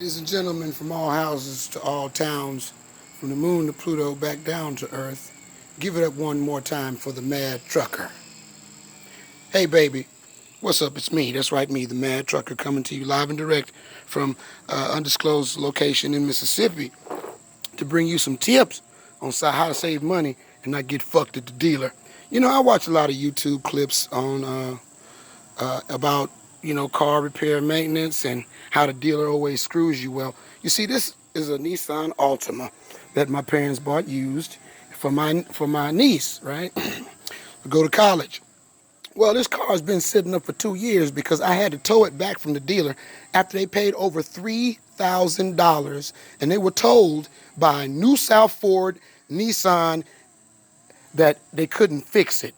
Ladies and gentlemen, from all houses to all towns, from the moon to Pluto, back down to Earth, give it up one more time for the Mad Trucker. Hey, baby, what's up? It's me. That's right, me, the Mad Trucker, coming to you live and direct from undisclosed location in Mississippi to bring you some tips on how to save money and not get fucked at the dealer. You know, I watch a lot of YouTube clips on about car repair maintenance and how the dealer always screws you. Well, you see, this is a Nissan Altima that my parents bought used for my niece, right? To go to college. Well, this car has been sitting up for 2 years because I had to tow it back from the dealer after they paid over $3,000, and they were told by New South Ford Nissan that they couldn't fix it.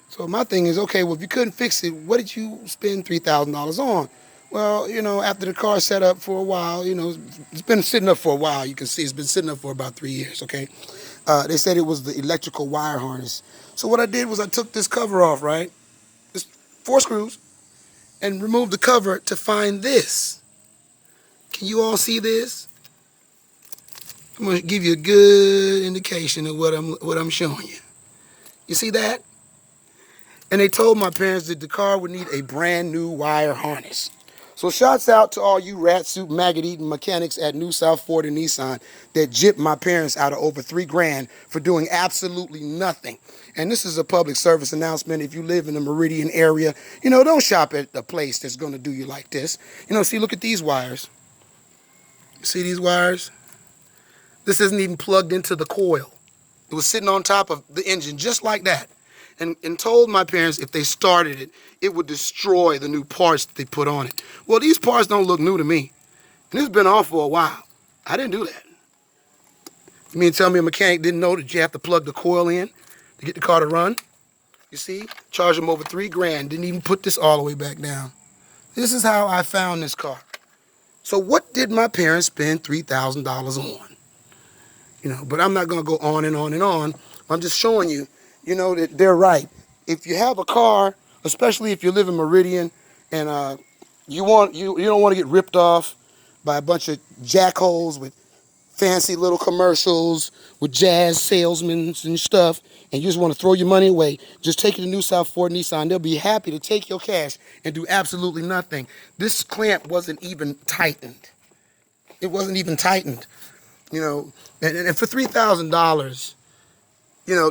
So my thing is, okay, well, if you couldn't fix it, what did you spend $3,000 on? Well, after the car sat up for a while, it's been sitting up for a while. You can see it's been sitting up for about 3 years, okay? They said it was the electrical wire harness. So what I did was I took this cover off, right? Just 4 screws, and removed the cover to find this. Can you all see this? I'm going to give you a good indication of what I'm showing you. You see that? And they told my parents that the car would need a brand new wire harness. So shouts out to all you rat soup maggot-eating mechanics at New South Ford and Nissan that gypped my parents out of over $3,000 for doing absolutely nothing. And this is a public service announcement. If you live in the Meridian area, don't shop at a place that's going to do you like this. See, look at these wires. See these wires? This isn't even plugged into the coil. It was sitting on top of the engine just like that. And told my parents if they started it, it would destroy the new parts that they put on it. Well, these parts don't look new to me. And it's been off for a while. I didn't do that. You mean tell me a mechanic didn't know that you have to plug the coil in to get the car to run? You see? Charged them over $3,000. Didn't even put this all the way back down. This is how I found this car. So what did my parents spend $3,000 on? But I'm not going to go on and on and on. I'm just showing you, that they're right. If you have a car, especially if you live in Meridian, and you don't want to get ripped off by a bunch of jackholes with fancy little commercials with jazz salesmen and stuff, and you just want to throw your money away, just take it to New South Ford Nissan. They'll be happy to take your cash and do absolutely nothing. This clamp wasn't even tightened. It wasn't even tightened. And for $3,000,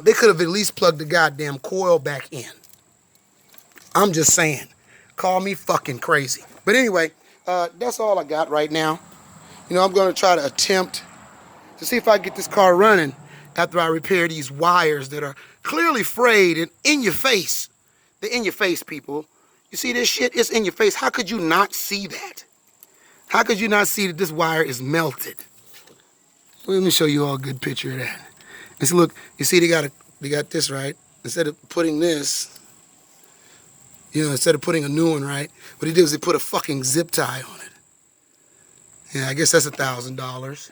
they could have at least plugged the goddamn coil back in. I'm just saying. Call me fucking crazy. But anyway, that's all I got right now. I'm going to try to attempt to see if I can get this car running after I repair these wires that are clearly frayed and in your face. They're in your face, people. You see this shit? It's in your face. How could you not see that? How could you not see that this wire is melted? Let me show you all a good picture of that. And so look, you see they got this, right? Instead of putting this, instead of putting a new one, right? What they did was they put a fucking zip tie on it. Yeah, I guess that's $1,000.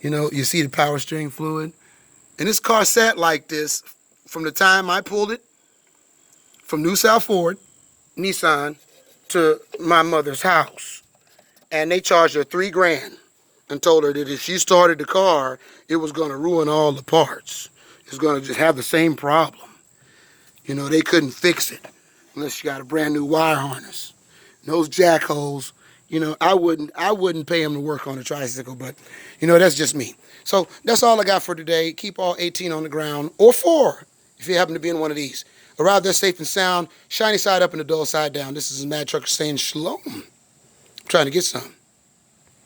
You see the power steering fluid. And this car sat like this from the time I pulled it from New South Ford, Nissan, to my mother's house. And they charged her $3,000. And told her that if she started the car, it was going to ruin all the parts. It's going to just have the same problem. They couldn't fix it unless you got a brand new wire harness. And those jack holes, I wouldn't pay them to work on a tricycle, but, that's just me. So that's all I got for today. Keep all 18 on the ground, or 4, if you happen to be in one of these. Arrive there safe and sound, shiny side up and the dull side down. This is Mad Trucker saying shalom. I'm trying to get some.